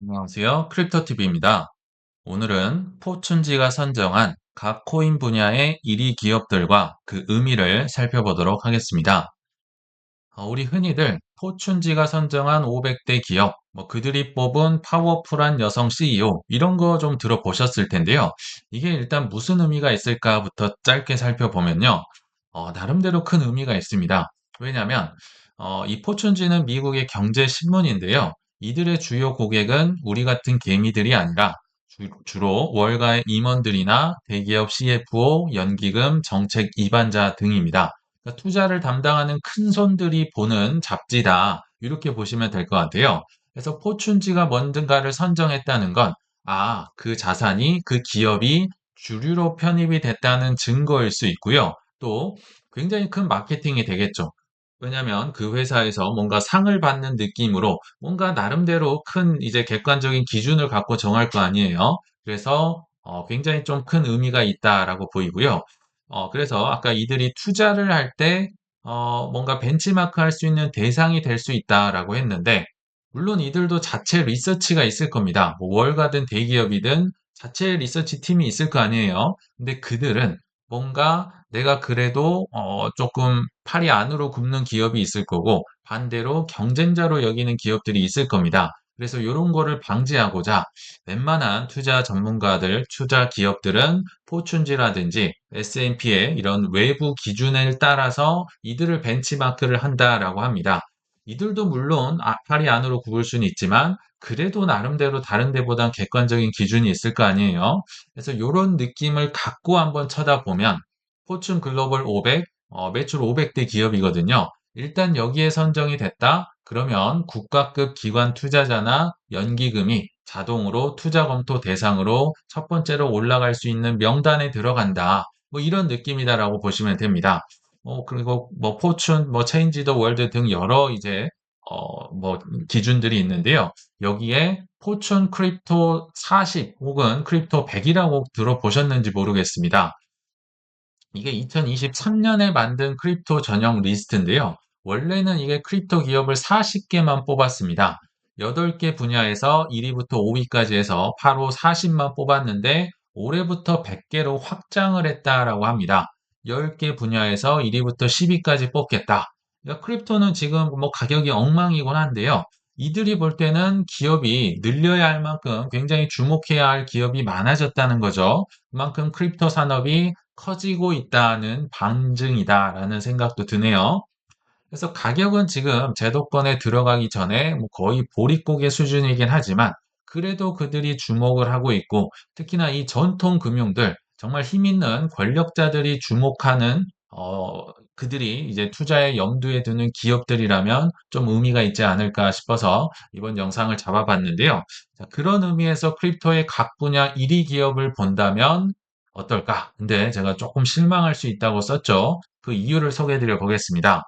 안녕하세요. 크립토TV입니다. 오늘은 포춘지가 선정한 각 코인 분야의 1위 기업들과 그 의미를 살펴보도록 하겠습니다. 우리 흔히들 포춘지가 선정한 500대 기업, 그들이 뽑은 파워풀한 여성 CEO, 이런 거 좀 들어보셨을 텐데요. 이게 일단 무슨 의미가 있을까부터 짧게 살펴보면요. 나름대로 큰 의미가 있습니다. 왜냐하면, 이 포춘지는 미국의 경제신문인데요. 이들의 주요 고객은 우리 같은 개미들이 아니라 주로 월가의 임원들이나 대기업 CFO, 연기금, 정책 입안자 등입니다. 그러니까 투자를 담당하는 큰 손들이 보는 잡지다. 이렇게 보시면 될 것 같아요. 그래서 포춘지가 뭔가를 선정했다는 건, 그 자산이, 그 기업이 주류로 편입이 됐다는 증거일 수 있고요. 또 굉장히 큰 마케팅이 되겠죠. 왜냐하면 그 회사에서 뭔가 상을 받는 느낌으로 뭔가 나름대로 큰 이제 객관적인 기준을 갖고 정할 거 아니에요. 그래서 굉장히 좀 큰 의미가 있다라고 보이고요. 그래서 아까 이들이 투자를 할 때, 뭔가 벤치마크 할 수 있는 대상이 될 수 있다라고 했는데, 물론 이들도 자체 리서치가 있을 겁니다. 뭐 월가든 대기업이든 자체 리서치 팀이 있을 거 아니에요. 근데 그들은 뭔가 내가 그래도 조금 팔이 안으로 굽는 기업이 있을 거고, 반대로 경쟁자로 여기는 기업들이 있을 겁니다. 그래서 이런 거를 방지하고자 웬만한 투자 전문가들, 투자 기업들은 포춘지라든지 S&P의 이런 외부 기준을 따라서 이들을 벤치마크를 한다라고 합니다. 이들도 물론 팔이 안으로 굽을 수는 있지만 그래도 나름대로 다른 데보단 객관적인 기준이 있을 거 아니에요. 그래서 이런 느낌을 갖고 한번 쳐다보면 포춘 글로벌 500, 매출 500대 기업이거든요. 일단 여기에 선정이 됐다? 그러면 국가급 기관 투자자나 연기금이 자동으로 투자 검토 대상으로 첫 번째로 올라갈 수 있는 명단에 들어간다. 뭐 이런 느낌이다라고 보시면 됩니다. 그리고 뭐 포춘, 뭐 체인지 더 월드 등 여러 이제 뭐 기준들이 있는데요. 여기에 포춘 크립토 40 혹은 크립토 100이라고 들어보셨는지 모르겠습니다. 이게 2023년에 만든 크립토 전용 리스트인데요. 원래는 이게 크립토 기업을 40개만 뽑았습니다. 8개 분야에서 1위부터 5위까지 해서 8호 40만 뽑았는데 올해부터 100개로 확장을 했다라고 합니다. 10개 분야에서 1위부터 10위까지 뽑겠다. 그러니까 크립토는 지금 뭐 가격이 엉망이곤 한데요. 이들이 볼 때는 기업이 늘려야 할 만큼 굉장히 주목해야 할 기업이 많아졌다는 거죠. 그만큼 크립토 산업이 커지고 있다는 반증이다라는 생각도 드네요. 그래서 가격은 지금 제도권에 들어가기 전에 뭐 거의 보릿고개 수준이긴 하지만 그래도 그들이 주목을 하고 있고 특히나 이 전통 금융들 정말 힘 있는 권력자들이 주목하는 그들이 이제 투자에 염두에 두는 기업들이라면 좀 의미가 있지 않을까 싶어서 이번 영상을 잡아봤는데요. 자, 그런 의미에서 크립토의 각 분야 1위 기업을 본다면 어떨까? 근데 제가 조금 실망할 수 있다고 썼죠. 그 이유를 소개해 드려 보겠습니다.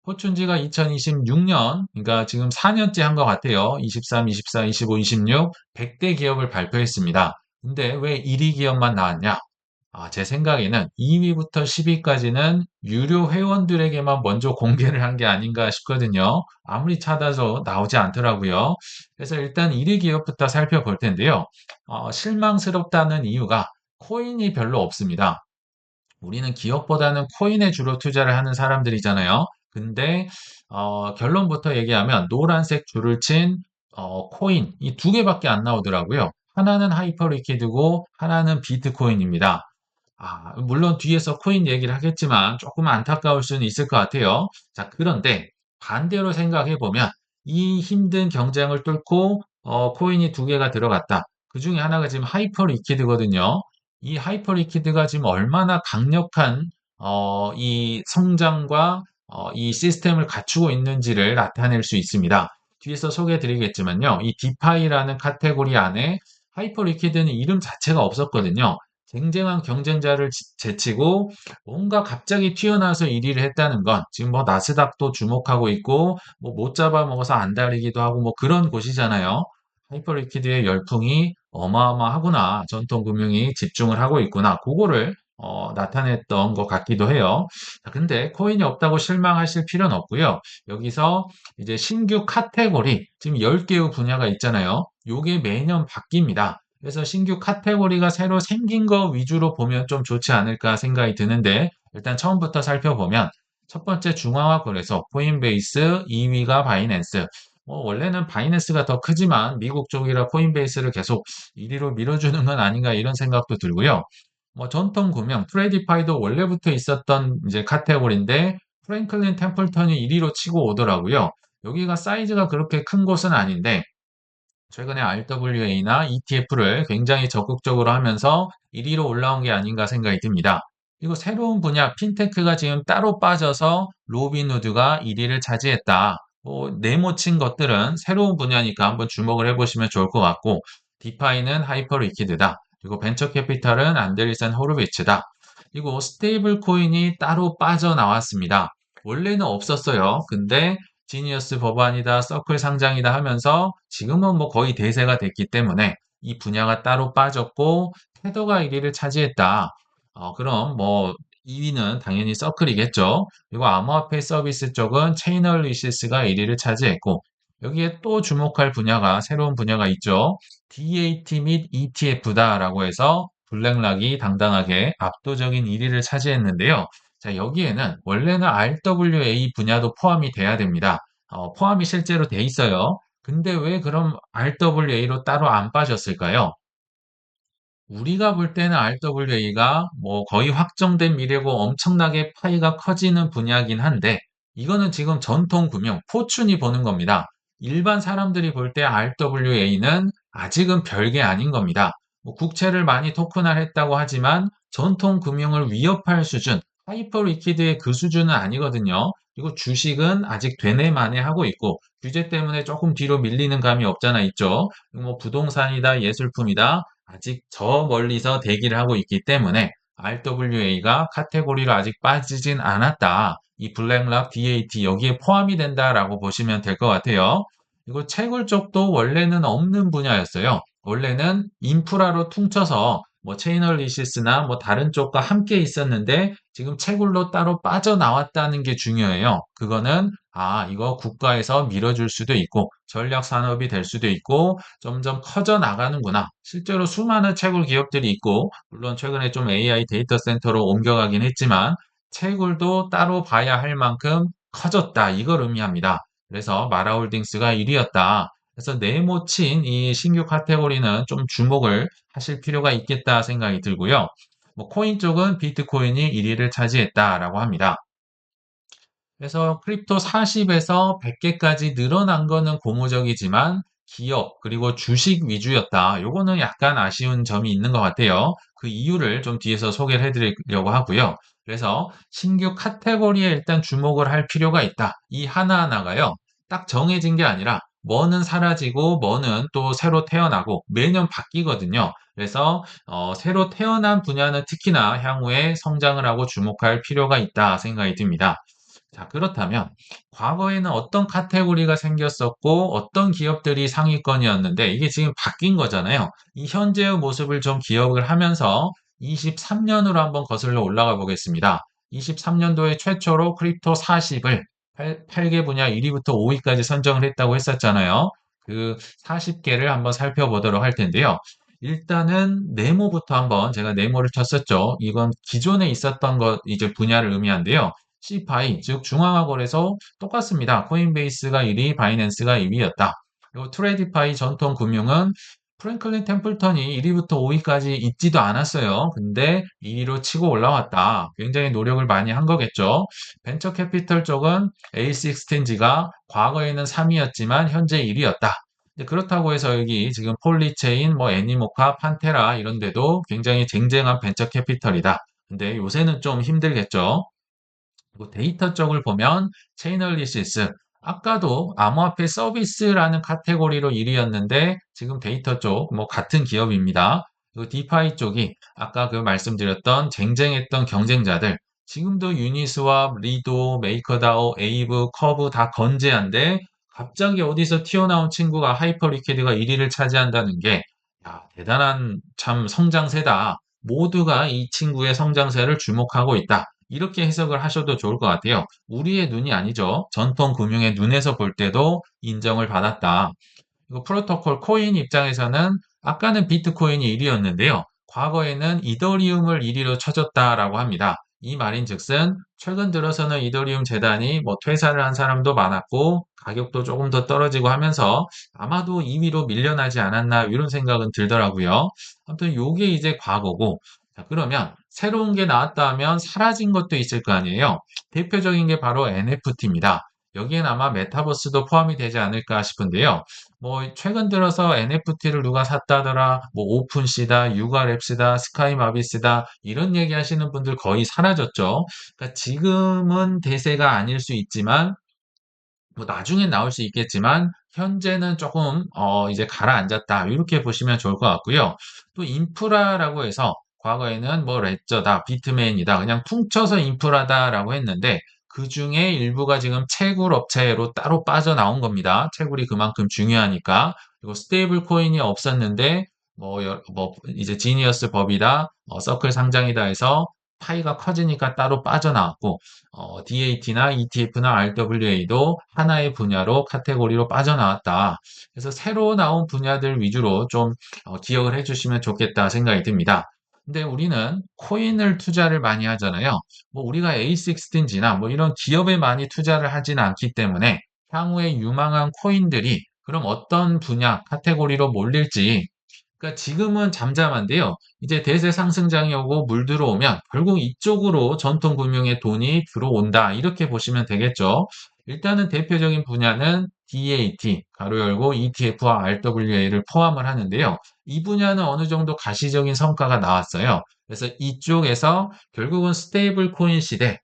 포춘지가 2026년, 그러니까 지금 4년째 한 것 같아요. 23, 24, 25, 26, 100대 기업을 발표했습니다. 근데 왜 1위 기업만 나왔냐? 제 생각에는 2위부터 10위까지는 유료 회원들에게만 먼저 공개를 한 게 아닌가 싶거든요. 아무리 찾아서 나오지 않더라고요. 그래서 일단 1위 기업부터 살펴볼 텐데요. 실망스럽다는 이유가 코인이 별로 없습니다. 우리는 기업보다는 코인에 주로 투자를 하는 사람들이잖아요. 근데 결론부터 얘기하면 노란색 줄을 친 코인 이 두 개밖에 안 나오더라고요. 하나는 하이퍼리퀴드고 하나는 비트코인입니다. 물론 뒤에서 코인 얘기를 하겠지만 조금 안타까울 수는 있을 것 같아요. 자, 그런데 반대로 생각해 보면 이 힘든 경쟁을 뚫고 코인이 두 개가 들어갔다. 그 중에 하나가 지금 하이퍼 리퀴드거든요. 이 하이퍼 리퀴드가 지금 얼마나 강력한 이 성장과 이 시스템을 갖추고 있는지를 나타낼 수 있습니다. 뒤에서 소개해 드리겠지만요. 이 디파이라는 카테고리 안에 하이퍼 리퀴드는 이름 자체가 없었거든요. 쟁쟁한 경쟁자를 제치고 뭔가 갑자기 튀어나와서 1위를 했다는 건 지금 뭐 나스닥도 주목하고 있고 뭐 못 잡아먹어서 안달리기도 하고 뭐 그런 곳이잖아요. 하이퍼리퀴드의 열풍이 어마어마하구나. 전통금융이 집중을 하고 있구나. 그거를 나타냈던 것 같기도 해요. 자, 근데 코인이 없다고 실망하실 필요는 없고요. 여기서 이제 신규 카테고리, 지금 10개의 분야가 있잖아요. 요게 매년 바뀝니다. 그래서 신규 카테고리가 새로 생긴 거 위주로 보면 좀 좋지 않을까 생각이 드는데 일단 처음부터 살펴보면 첫 번째 중앙화 거래소 코인베이스, 2위가 바이낸스. 원래는 바이낸스가 더 크지만 미국 쪽이라 코인베이스를 계속 1위로 밀어주는 건 아닌가 이런 생각도 들고요. 전통 금융, 프레디파이도 원래부터 있었던 이제 카테고리인데 프랭클린 템플턴이 1위로 치고 오더라고요. 여기가 사이즈가 그렇게 큰 곳은 아닌데 최근에 RWA나 ETF를 굉장히 적극적으로 하면서 1위로 올라온 게 아닌가 생각이 듭니다. 그리고 새로운 분야, 핀테크가 지금 따로 빠져서 로빈후드가 1위를 차지했다. 네모친 것들은 새로운 분야니까 한번 주목을 해보시면 좋을 것 같고, 디파이는 하이퍼리퀴드다. 그리고 벤처 캐피탈은 안드리센 호르비츠다. 그리고 스테이블 코인이 따로 빠져나왔습니다. 원래는 없었어요. 근데 지니어스 법안이다, 서클 상장이다 하면서 지금은 거의 대세가 됐기 때문에 이 분야가 따로 빠졌고 테더가 1위를 차지했다. 그럼 2위는 당연히 서클이겠죠. 그리고 암호화폐 서비스 쪽은 체이널리시스가 1위를 차지했고 여기에 또 주목할 분야가 새로운 분야가 있죠. DAT 및 ETF다라고 해서 블랙락이 당당하게 압도적인 1위를 차지했는데요. 자, 여기에는 원래는 RWA 분야도 포함이 돼야 됩니다. 포함이 실제로 돼 있어요. 근데 왜 그럼 RWA로 따로 안 빠졌을까요? 우리가 볼 때는 RWA가 거의 확정된 미래고 엄청나게 파이가 커지는 분야긴 한데 이거는 지금 전통 금융, 포춘이 보는 겁니다. 일반 사람들이 볼 때 RWA는 아직은 별게 아닌 겁니다. 국채를 많이 토큰화했다고 하지만 전통 금융을 위협할 수준, 하이퍼 리퀴드의 그 수준은 아니거든요. 그리고 주식은 아직 되네 마네 하고 있고 규제 때문에 조금 뒤로 밀리는 감이 없잖아 있죠. 부동산이다, 예술품이다. 아직 저 멀리서 대기를 하고 있기 때문에 RWA가 카테고리로 아직 빠지진 않았다. 이 블랙락 DAT 여기에 포함이 된다라고 보시면 될 것 같아요. 그리고 채굴 쪽도 원래는 없는 분야였어요. 원래는 인프라로 퉁쳐서 체이널리시스나 다른 쪽과 함께 있었는데 지금 채굴로 따로 빠져나왔다는 게 중요해요. 그거는 이거 국가에서 밀어줄 수도 있고 전략 산업이 될 수도 있고 점점 커져 나가는구나. 실제로 수많은 채굴 기업들이 있고 물론 최근에 좀 AI 데이터 센터로 옮겨가긴 했지만 채굴도 따로 봐야 할 만큼 커졌다. 이걸 의미합니다. 그래서 마라홀딩스가 1위였다. 그래서 네모친 이 신규 카테고리는 좀 주목을 하실 필요가 있겠다 생각이 들고요. 코인 쪽은 비트코인이 1위를 차지했다라고 합니다. 그래서 크립토 40에서 100개까지 늘어난 거는 고무적이지만 기업 그리고 주식 위주였다. 요거는 약간 아쉬운 점이 있는 것 같아요. 그 이유를 좀 뒤에서 소개를 해드리려고 하고요. 그래서 신규 카테고리에 일단 주목을 할 필요가 있다. 이 하나하나가요. 딱 정해진 게 아니라 뭐는 사라지고 뭐는 또 새로 태어나고 매년 바뀌거든요. 그래서 새로 태어난 분야는 특히나 향후에 성장을 하고 주목할 필요가 있다 생각이 듭니다. 자, 그렇다면 과거에는 어떤 카테고리가 생겼었고 어떤 기업들이 상위권이었는데 이게 지금 바뀐 거잖아요. 이 현재의 모습을 좀 기억을 하면서 23년으로 한번 거슬러 올라가 보겠습니다. 23년도에 최초로 크립토 40을 8개 분야 1위부터 5위까지 선정을 했다고 했었잖아요. 그 40개를 한번 살펴보도록 할 텐데요. 일단은 네모부터 한번 제가 네모를 쳤었죠. 이건 기존에 있었던 것 이제 분야를 의미한데요. CPI, 즉 중앙화 거래소 똑같습니다. 코인베이스가 1위, 바이낸스가 2위였다. 그리고 트레디파이 전통 금융은 프랭클린 템플턴이 1위부터 5위까지 있지도 않았어요. 근데 2위로 치고 올라왔다. 굉장히 노력을 많이 한 거겠죠. 벤처 캐피털 쪽은 에이스 익스텐지가 과거에는 3위였지만 현재 1위였다. 그렇다고 해서 여기 지금 폴리체인, 애니모카, 판테라 이런 데도 굉장히 쟁쟁한 벤처 캐피털이다. 근데 요새는 좀 힘들겠죠. 그리고 데이터 쪽을 보면 체이널리시스, 아까도 암호화폐 서비스라는 카테고리로 1위였는데 지금 데이터 쪽 같은 기업입니다. 그리고 디파이 쪽이 아까 그 말씀드렸던 쟁쟁했던 경쟁자들 지금도 유니스왑, 리도, 메이커다오, 에이브, 커브 다 건재한데 갑자기 어디서 튀어나온 친구가 하이퍼리퀴드가 1위를 차지한다는 게 대단한 참 성장세다. 모두가 이 친구의 성장세를 주목하고 있다. 이렇게 해석을 하셔도 좋을 것 같아요. 우리의 눈이 아니죠. 전통 금융의 눈에서 볼 때도 인정을 받았다. 이거 프로토콜 코인 입장에서는 아까는 비트코인이 1위였는데요. 과거에는 이더리움을 1위로 쳐줬다라고 합니다. 이 말인즉슨 최근 들어서는 이더리움 재단이 뭐 퇴사를 한 사람도 많았고 가격도 조금 더 떨어지고 하면서 아마도 2위로 밀려나지 않았나 이런 생각은 들더라고요. 아무튼 요게 이제 과거고, 자, 그러면 새로운 게 나왔다 하면 사라진 것도 있을 거 아니에요. 대표적인 게 바로 NFT입니다. 여기엔 아마 메타버스도 포함이 되지 않을까 싶은데요. 뭐 최근 들어서 NFT를 누가 샀다더라, 뭐 오픈시다, 유가랩시다, 스카이마비스다 이런 얘기하시는 분들 거의 사라졌죠. 그러니까 지금은 대세가 아닐 수 있지만 뭐 나중엔 나올 수 있겠지만 현재는 조금 이제 가라앉았다 이렇게 보시면 좋을 것 같고요. 또 인프라라고 해서 과거에는 뭐 레저다, 비트메인이다 그냥 퉁쳐서 인프라다라고 했는데 그중에 일부가 지금 채굴 업체로 따로 빠져나온 겁니다. 채굴이 그만큼 중요하니까. 그리고 스테이블 코인이 없었는데 뭐 이제 지니어스 법이다, 서클 상장이다 해서 파이가 커지니까 따로 빠져나왔고 DAT나 ETF나 RWA도 하나의 분야로 카테고리로 빠져나왔다. 그래서 새로 나온 분야들 위주로 좀 기억을 해주시면 좋겠다 생각이 듭니다. 근데 우리는 코인을 투자를 많이 하잖아요. 뭐 우리가 A16G나 뭐 이런 기업에 많이 투자를 하지는 않기 때문에 향후에 유망한 코인들이 그럼 어떤 분야, 카테고리로 몰릴지, 그러니까 지금은 잠잠한데요. 이제 대세 상승장이 오고 물 들어오면 결국 이쪽으로 전통 금융의 돈이 들어온다. 이렇게 보시면 되겠죠. 일단은 대표적인 분야는 DAT, 가로 열고 ETF와 RWA를 포함을 하는데요. 이 분야는 어느 정도 가시적인 성과가 나왔어요. 그래서 이쪽에서 결국은 스테이블 코인 시대,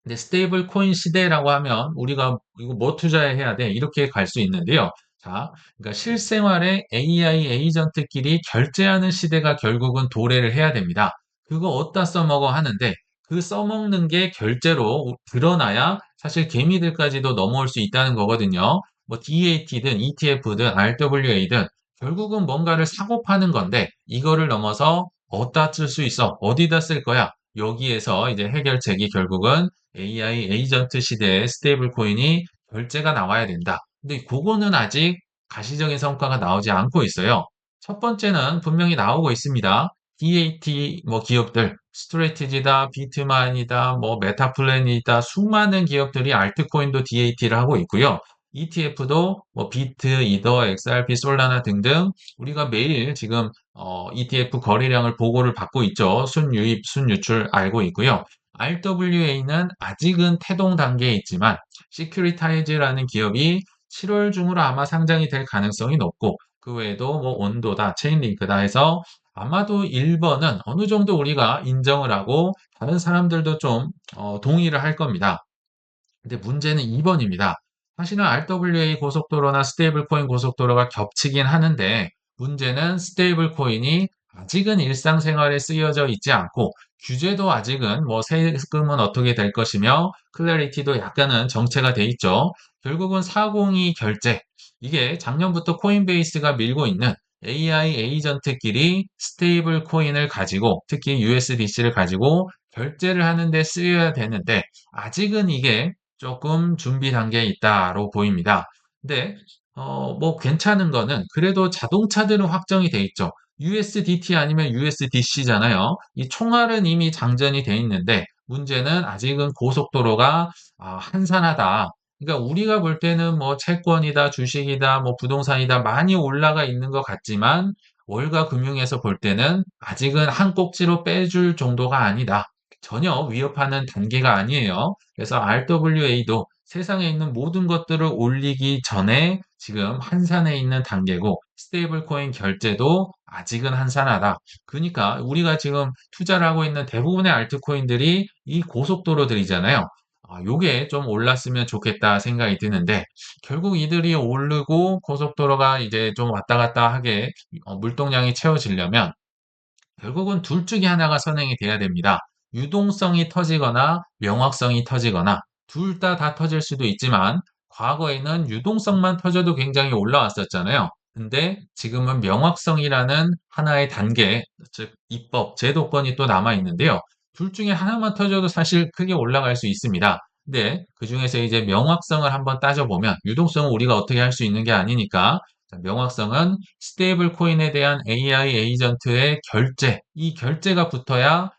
근데 스테이블 코인 시대라고 하면 우리가 이거 뭐 투자해야 돼? 이렇게 갈 수 있는데요. 자, 그러니까 실생활에 AI 에이전트끼리 결제하는 시대가 결국은 도래를 해야 됩니다. 그거 어디다 써먹어 하는데 그 써먹는 게 결제로 드러나야 사실 개미들까지도 넘어올 수 있다는 거거든요. 뭐 DAT든 ETF든 RWA든 결국은 뭔가를 사고 파는 건데 이거를 넘어서 어디다 쓸 수 있어? 어디다 쓸 거야? 여기에서 이제 해결책이 결국은 AI 에이전트 시대의 스테이블 코인이 결제가 나와야 된다. 근데 그거는 아직 가시적인 성과가 나오지 않고 있어요. 첫 번째는 분명히 나오고 있습니다. DAT 뭐 기업들, 스트레티지다, 비트마인이다, 뭐 메타플랜이다, 수많은 기업들이 알트코인도 DAT를 하고 있고요. ETF도 뭐 비트, 이더, XRP, 솔라나 등등 우리가 매일 지금 ETF 거래량을 보고를 받고 있죠. 순유입, 순유출 알고 있고요. RWA는 아직은 태동 단계에 있지만 시큐리타이즈라는 기업이 7월 중으로 아마 상장이 될 가능성이 높고 그 외에도 뭐 온도다, 체인링크다 해서 아마도 1번은 어느 정도 우리가 인정을 하고 다른 사람들도 좀 동의를 할 겁니다. 근데 문제는 2번입니다. 사실은 RWA 고속도로나 스테이블 코인 고속도로가 겹치긴 하는데 문제는 스테이블 코인이 아직은 일상생활에 쓰여져 있지 않고 규제도 아직은 뭐 세금은 어떻게 될 것이며 클래리티도 약간은 정체가 돼 있죠. 결국은 402 결제, 이게 작년부터 코인베이스가 밀고 있는 AI 에이전트끼리 스테이블 코인을 가지고 특히 USDC를 가지고 결제를 하는데 쓰여야 되는데 아직은 이게 조금 준비 단계에 있다로 보입니다. 근데 뭐 괜찮은 거는 그래도 자동차들은 확정이 돼 있죠. USDT 아니면 USDC잖아요. 이 총알은 이미 장전이 돼 있는데 문제는 아직은 고속도로가 한산하다. 그러니까 우리가 볼 때는 뭐 채권이다, 주식이다, 뭐 부동산이다 많이 올라가 있는 것 같지만 월가 금융에서 볼 때는 아직은 한 꼭지로 빼줄 정도가 아니다. 전혀 위협하는 단계가 아니에요. 그래서 RWA도 세상에 있는 모든 것들을 올리기 전에 지금 한산해 있는 단계고 스테이블 코인 결제도 아직은 한산하다. 그러니까 우리가 지금 투자를 하고 있는 대부분의 알트코인들이 이 고속도로들이잖아요. 요게 좀 올랐으면 좋겠다 생각이 드는데 결국 이들이 오르고 고속도로가 이제 좀 왔다 갔다 하게 물동량이 채워지려면 결국은 둘 중에 하나가 선행이 돼야 됩니다. 유동성이 터지거나 명확성이 터지거나 둘 다 터질 수도 있지만 과거에는 유동성만 터져도 굉장히 올라왔었잖아요. 근데 지금은 명확성이라는 하나의 단계, 즉 입법, 제도권이 또 남아 있는데요. 둘 중에 하나만 터져도 사실 크게 올라갈 수 있습니다. 근데 그중에서 이제 명확성을 한번 따져보면 유동성은 우리가 어떻게 할 수 있는 게 아니니까 자, 명확성은 스테이블 코인에 대한 AI 에이전트의 결제, 이 결제가 붙어야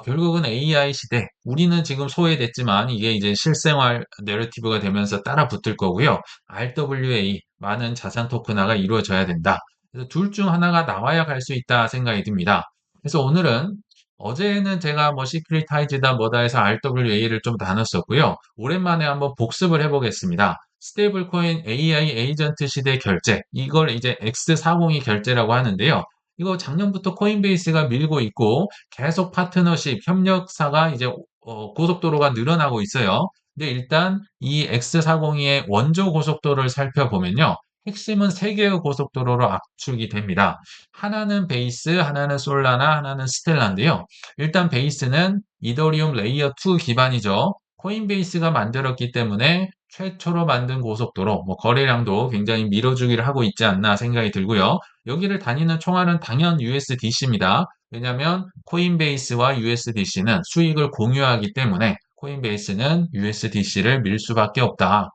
결국은 AI 시대, 우리는 지금 소외됐지만 이게 이제 실생활 내러티브가 되면서 따라 붙을 거고요. RWA, 많은 자산 토큰화가 이루어져야 된다. 그래서 둘 중 하나가 나와야 갈 수 있다 생각이 듭니다. 그래서 오늘은 어제는 제가 뭐 시크릿하이즈다 뭐다 해서 RWA를 좀 나눴었고요. 오랜만에 한번 복습을 해보겠습니다. 스테이블 코인 AI 에이전트 시대 결제, 이걸 이제 X40이 결제라고 하는데요. 이거 작년부터 코인베이스가 밀고 있고 계속 파트너십, 협력사가 이제 고속도로가 늘어나고 있어요. 근데 일단 이 X402의 원조 고속도로를 살펴보면요. 핵심은 세 개의 고속도로로 압축이 됩니다. 하나는 베이스, 하나는 솔라나, 하나는 스텔라인데요. 일단 베이스는 이더리움 레이어 2 기반이죠. 코인베이스가 만들었기 때문에 최초로 만든 고속도로, 뭐 거래량도 굉장히 밀어주기를 하고 있지 않나 생각이 들고요. 여기를 다니는 총알은 당연 USDC입니다. 왜냐하면 코인베이스와 USDC는 수익을 공유하기 때문에 코인베이스는 USDC를 밀 수밖에 없다.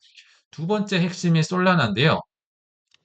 두 번째 핵심이 솔라나인데요.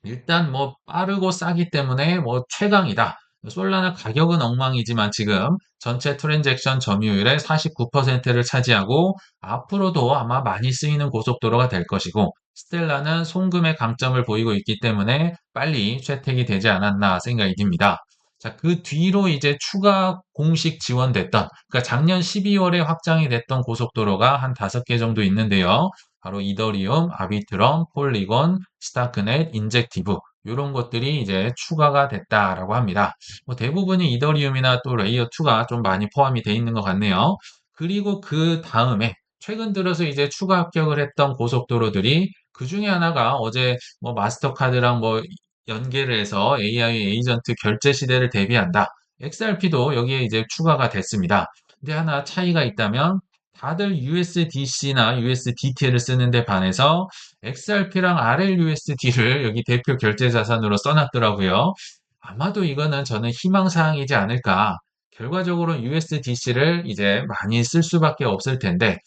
일단 뭐 빠르고 싸기 때문에 뭐 최강이다. 솔라나 가격은 엉망이지만 지금 전체 트랜잭션 점유율의 49%를 차지하고 앞으로도 아마 많이 쓰이는 고속도로가 될 것이고 스텔라는 송금의 강점을 보이고 있기 때문에 빨리 채택이 되지 않았나 생각이 듭니다. 자, 그 뒤로 이제 추가 공식 지원됐던, 그러니까 작년 12월에 확장이 됐던 고속도로가 한 5개 정도 있는데요. 바로 이더리움, 아비트럼, 폴리곤, 스타크넷, 인젝티브 이런 것들이 이제 추가가 됐다라고 합니다. 뭐 대부분이 이더리움이나 또 레이어 2가 좀 많이 포함이 돼 있는 것 같네요. 그리고 그 다음에 최근 들어서 이제 추가 합격을 했던 고속도로들이 그 중에 하나가 어제 뭐 마스터카드랑 뭐 연계를 해서 AI 에이전트 결제 시대를 대비한다. XRP도 여기에 이제 추가가 됐습니다. 근데 하나 차이가 있다면 다들 USDC나 USDT를 쓰는데 반해서 XRP랑 RLUSD를 여기 대표 결제 자산으로 써놨더라고요. 아마도 이거는 저는 희망사항이지 않을까. 결과적으로 USDC를 이제 많이 쓸 수밖에 없을 텐데,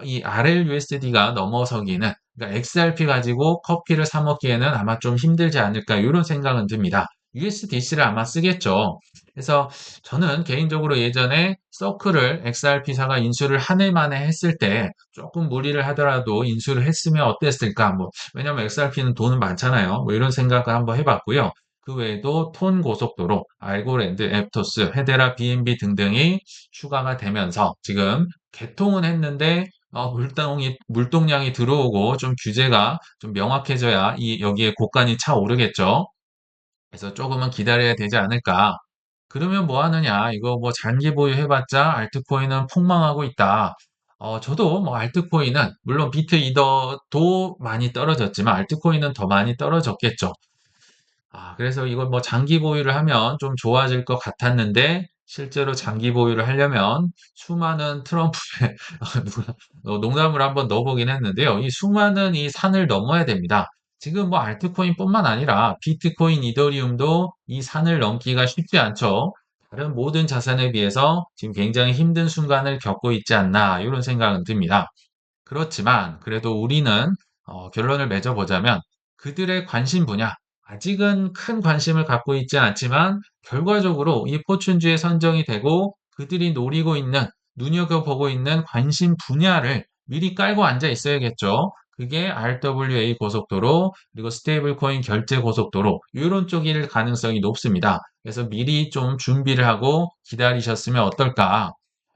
이 RLUSD가 넘어서기는, 그러니까 XRP 가지고 커피를 사 먹기에는 아마 좀 힘들지 않을까, 이런 생각은 듭니다. USDC를 아마 쓰겠죠. 그래서 저는 개인적으로 예전에 서클을 XRP사가 인수를 한 해 만에 했을 때 조금 무리를 하더라도 인수를 했으면 어땠을까? 뭐, 왜냐면 XRP는 돈은 많잖아요. 뭐 이런 생각을 한번 해봤고요. 그 외에도 톤 고속도로, 알고랜드, 앱토스, 헤데라, BNB 등등이 추가가 되면서 지금 개통은 했는데 물동량이 들어오고 좀 규제가 좀 명확해져야 여기에 고간이 차오르겠죠. 그래서 조금은 기다려야 되지 않을까. 그러면 뭐 하느냐? 이거 뭐 장기 보유해봤자 알트코인은 폭망하고 있다. 저도 뭐 알트코인은 물론 비트 이더도 많이 떨어졌지만 알트코인은 더 많이 떨어졌겠죠. 그래서 이걸 뭐 장기 보유를 하면 좀 좋아질 것 같았는데 실제로 장기 보유를 하려면 수많은 트럼프의 누가 농담을 한번 넣어보긴 했는데요. 이 수많은 이 산을 넘어야 됩니다. 지금 뭐 알트코인뿐만 아니라 비트코인, 이더리움도 이 산을 넘기가 쉽지 않죠. 다른 모든 자산에 비해서 지금 굉장히 힘든 순간을 겪고 있지 않나 이런 생각은 듭니다. 그렇지만 그래도 우리는 결론을 맺어보자면 그들의 관심 분야, 아직은 큰 관심을 갖고 있지 않지만 결과적으로 이 포춘주에 선정이 되고 그들이 노리고 있는, 눈여겨보고 있는 관심 분야를 미리 깔고 앉아 있어야겠죠. 그게 RWA 고속도로, 그리고 스테이블 코인 결제 고속도로, 이런 쪽일 가능성이 높습니다. 그래서 미리 좀 준비를 하고 기다리셨으면 어떨까.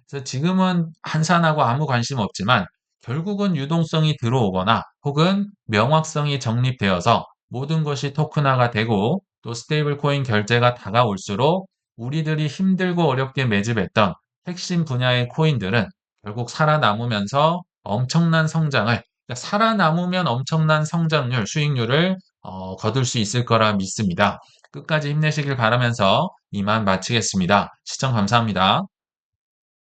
그래서 지금은 한산하고 아무 관심 없지만 결국은 유동성이 들어오거나 혹은 명확성이 정립되어서 모든 것이 토큰화가 되고 또 스테이블 코인 결제가 다가올수록 우리들이 힘들고 어렵게 매집했던 핵심 분야의 코인들은 결국 살아남으면서 엄청난 성장을, 그러니까 살아남으면 엄청난 성장률, 수익률을 거둘 수 있을 거라 믿습니다. 끝까지 힘내시길 바라면서 이만 마치겠습니다. 시청 감사합니다.